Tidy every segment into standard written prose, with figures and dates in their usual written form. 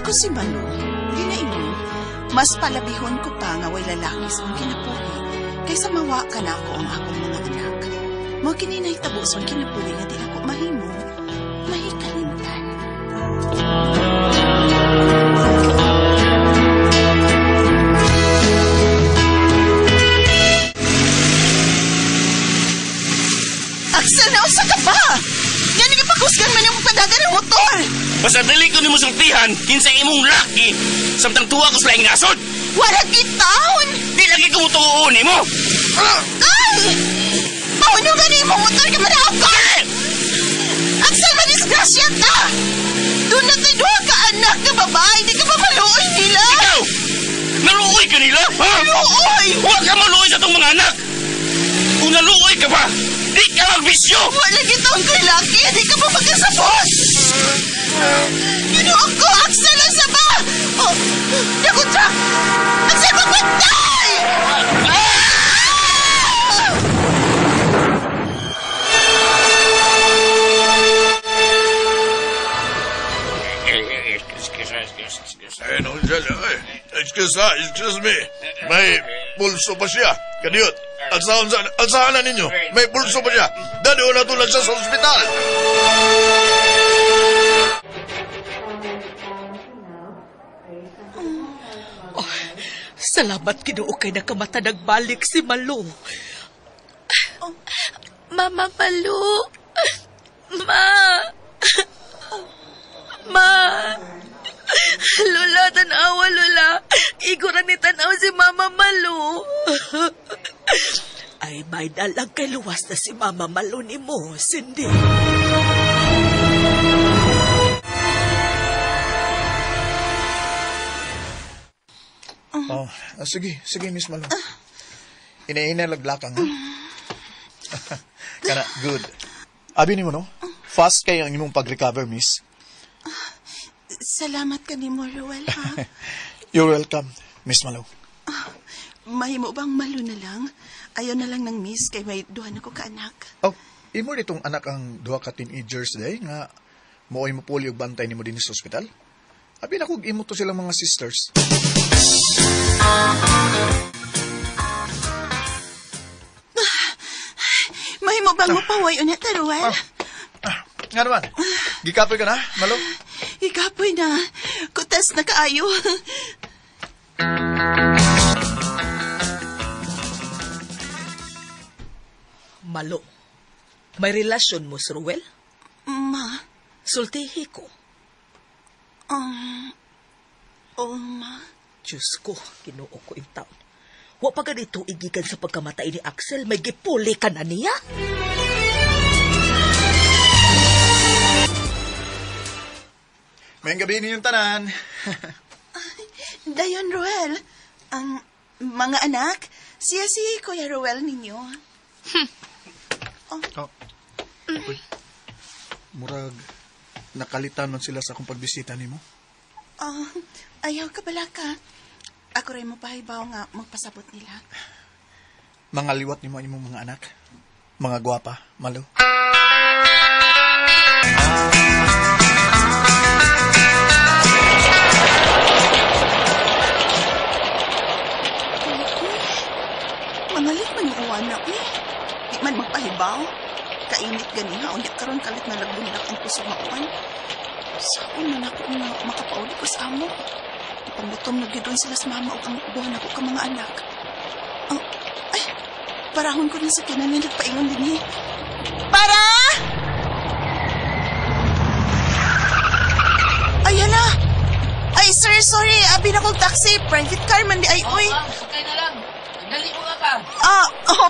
Ako si Manu, ginaingon, mas palabihon ko pa nga way lalaki sa akong kinabuhi kaysa mawa ka na ako ang akong mga anak. Mo kininay tabo sa kinabuhi nga di ako mahimo, mahikalimtan. Axel, nausa ka ba? Yan ang ipakusgan man yung padagan ng motor. Basta dali ko ni mo sultihan, kinsa imong laki, samtang tuwa ko sa laing nasod. Wala kitaon! Di lagi ko mutuunin mo! Ay! Pauno ka ni mong motor ka manahap ka! Axel, manisgrasya ta! Doon na tayo doon ka anak na babae, di ka ba maluoy nila? Ikaw! Naluoy ka nila? Ha? Maluoy! Huwag ka maluoy sa itong mga anak! Kung naluoy ka pa, di ka magbisyo! Wala kitaon ko'y laki, di ka ba magkasabot? Ginuong ko, Axel, ang saba! Oh, nakutra! Axel, magpatay! Excuse me. May pulso pa siya. Kadiyot, alsahan na ninyo. May pulso pa siya. Dado na tulad siya sa ospital. Salamat Ginoo kay nakamata nagbalik si Malu. Mama Malu. Ma. Lola, tanawa, Lola. Iguran ni tanaw si Mama Malu. Ay, may dalang kay luwas na si Mama Malu ni mo, Cindy. Sige, Miss Malu. Ina laglakang, ha? Kana, good. Abi ni mo, no? Fast kayo ang imong pag-recover, miss. Salamat ka ni mo, Ruel, ha? You're welcome, Miss Malu. Mahimo bang Malu na lang? Ayaw na lang ng miss kay may duha na ko ka-anak. Oh, imo nitong anak ang duha ka teenagers day nga mo'y mo puli og bantay nimo din sa ospital. Abi na kog imo to silang mga sisters. Mahimo bang mapaway ulit, Ruel? Nga naman, gikapoy ka na, Malu? Ikapoy na. Kutas na kaayo. Malu, may relasyon mo si Ruel? Ma. Sultihi ko. Ma. Diyos ko, Ginoo ko yung taon. Wa pa ganito igikan sa pagkamatay ni Axel, may gipuli ka na niya? May gabi ninyong tanan. Dayon, Ruel. Ang mga anak, siya si Kuya Ruel ninyo. Uy, murag, nakalitan man sila sa akong pagbisita nimo. Ayaw ka bala ka. Ako rin mo pahibaw nga magpasabot nila. Mga liwat nimo imong mga anak. Mga gwapa, Malu. Mangalit man yung anak eh. Di man magpahibaw. Kainit ganiha. Unya karon kalit na nagbundak ang puso makuan. Saan man ako nga makapauli ko sa amo. Ipambutom na gidon sila sa mama o ang buwan ako ka mga anak. Ay, parahon ko rin sa kinan na nagpaingon din eh. Para! Ayan na! Ay, sir, sorry. Abi na kong taxi. Private car man di ay, uy. Sakay na lang. Dali mo ka.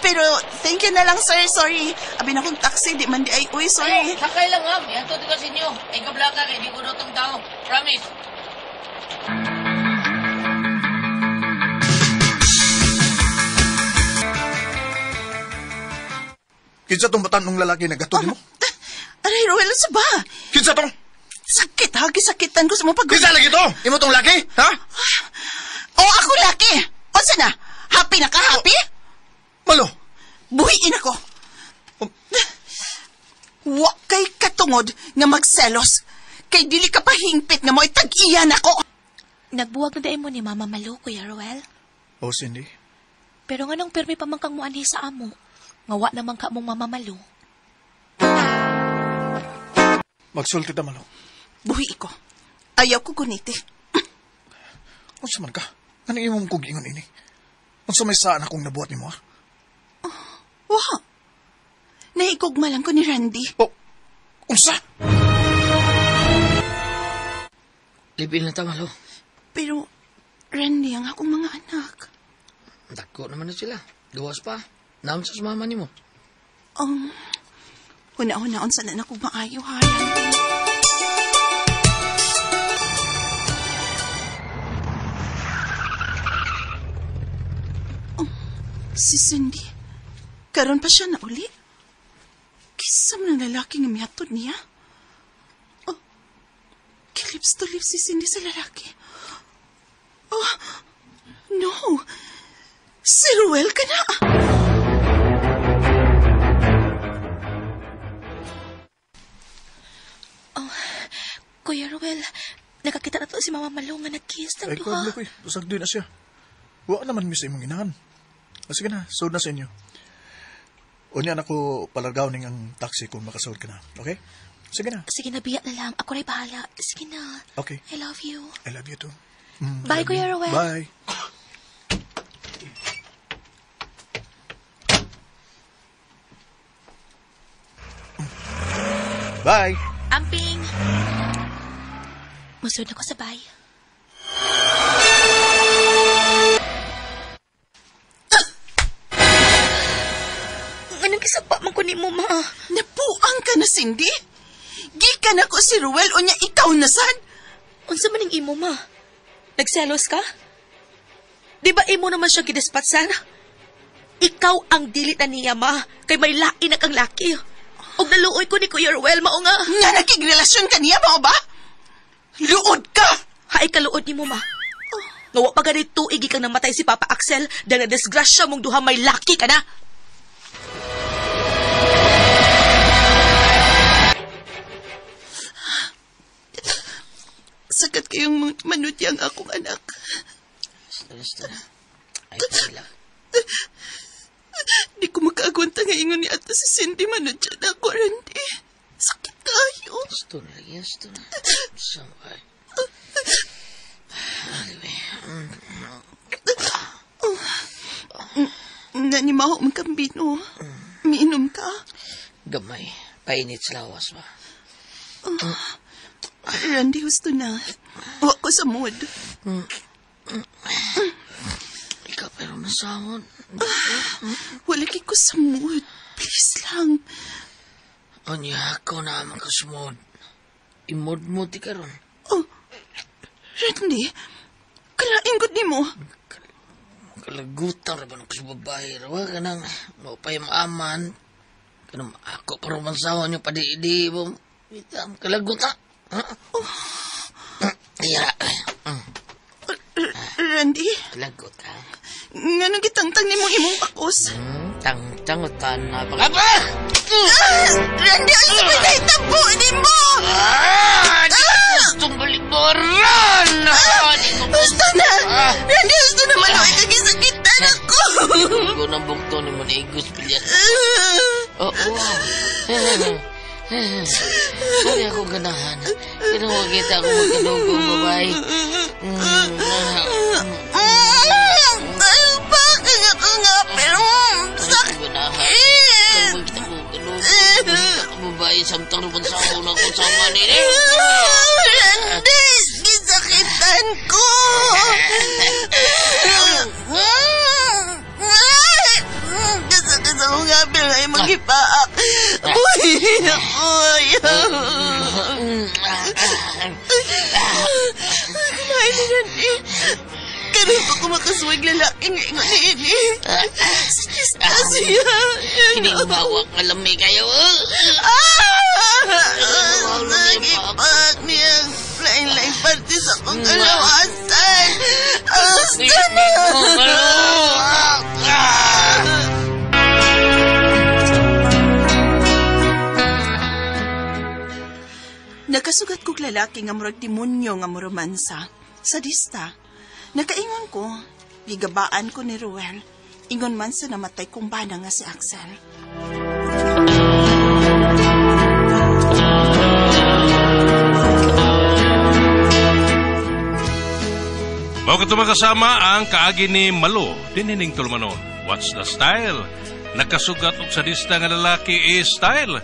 Pero thank you na lang, sir. Sorry. Abi na kong taxi. Di man di ay, uy, sorry. Sakay lang, ma'am. Yan to sa inyo. Ay, kabla ka. Hindi ko notong tao. Promise. Kinsa tong batan ng lalaki na gatod mo? Aray, Ruel, sa ba? Kinsa tong? Sakit, ha? Gisakitan ko sa mga pag... Kinsa lagi to? Imo tong laki? Ha? Ako laki. O sana? Happy na ka, happy? Malu. Buhiin ako. Wa kay katungod nga magselos. Kay dili ka pa hingpit nga mo itag-iyan ako. Nagbuwag na dayon mo ni Mama Malu, Kuya Roel. Oh, Cindy. Pero nga nang permi pa man kang muanhi sa amo. Ngawa naman ka mong Mama Malu. Magsulti na malo. Buhi ko. Ayaw ko guniti. Unsa man ka? Anong imong kong ingon ini? Unsa may saan akong nabuhat ni mo, ha? Wah! Naigugma lang ko ni Randy. Oh, unsa? Libil na ta, Malo. Pero, Randy ang akong mga anak. Dako naman na sila. Gawas pa. Naam sa sumama ni mo. Huna-hunaon sana na kong maayo, ha, Randy. Si Cindy, karon pa siya na uli. Kisam na lalaki nga mihatod niya. Oh, kilips to lips si Cindy sa lalaki. Oh, no. Si Ruel ka na. Kuya Roel, nakakita na to si Mama Malu nga nag-kiss ng Ay, duha. kuwag koy. Usag doon na siya. Wa naman mi sa imong inahan. Sige na, sold na sa inyo. Unyan ako palagaw ning ang taxi kung makasold ka na. Okay? Sige na. Sige na, biya na lang. Ako rin bahala. Sige na. Okay. I love you. I love you too. Bye, Kuya Roel. Bye. Bye. Amping! Musunod ako sa bay. Anong kisapa man ko ni mo, ma? Napuang ka na, Cindy. Gikan ako si Ruel o niya ikaw na sad. Unsa man ang imo, ma? Nagselos ka? Di ba imo naman siya gidispatsan? Ikaw ang dilit na niya, ma. Kay may lain na kang laki. Og naluoy ko ni Kuya Ruel, mao nga. Nga nakigrelasyon ka niya, mo ba? Luod ka! Haay kaluod ni mo, ma. Ngawa pa ganit tuig kang namatay si Papa Axel dahil na disgrasya mong duha may laki ka na. Sagat kayong manudyang akong anak. Basta. Ay, pala. Di ko makaagwanta nga ingon ni Ate si Cindy manudyan ako, Randy. Sakit kayo. Gusto na lagi, gusto na. Samay. Nanimaho mong kambino. Miinom ka. Gamay. Painit sa lawas ba? Randy, gusto na. Huwag ko sa mood. Ikaw pero nasahon. Wala ko sa mood. Please lang. Anya ako na makasumod. Imod-mod di karon. Oh, Randy, kalain ko di mo. Kalagutan ra ba ng babae rawa ka nang mapay maaman. Kanang ako pero mansahon yung padi-idi mo. Itam kalagutan. Iya. Randy, Kalagot ka. nga gitangtang ni mo imong pakos. Tang-tangutan na baka ba? Randy, ang sabay na itabo ni mo! Gustong baliboran! Gusto na! Randy, gusto na maluwi kagisakitan ako! Ko na bukto ni mo na igos pilyat. Oo. Sorry ako ganahan. Kinuha kita ako magkanugong babae. Bakit ako nga, pero sakit! Babae samtang rupan sa una ko sama nini. Randy, gisakitan ko! Kasakit ako nga, pero ay mag-ipaak. Uy, Kumain ni Randy. Karoon pa ko makaswag lalaki nga ingon ni Ini. Sikista siya. Hinibawak nga lami kayo. Nagipag niya. Lain-lain party sa kong kalawasan. Gusto na. Nagkasugat kong lalaki nga murag demonyo nga muromansa. Sadista. Nakaingon ko, gigabaan ko ni Ruel. Ingon man sa namatay kong bana nga si Axel. Mao kato makasama ang kaagi ni Malo, dinining tulmanon. What's the style? Nakasugat og sadista nga lalaki is style.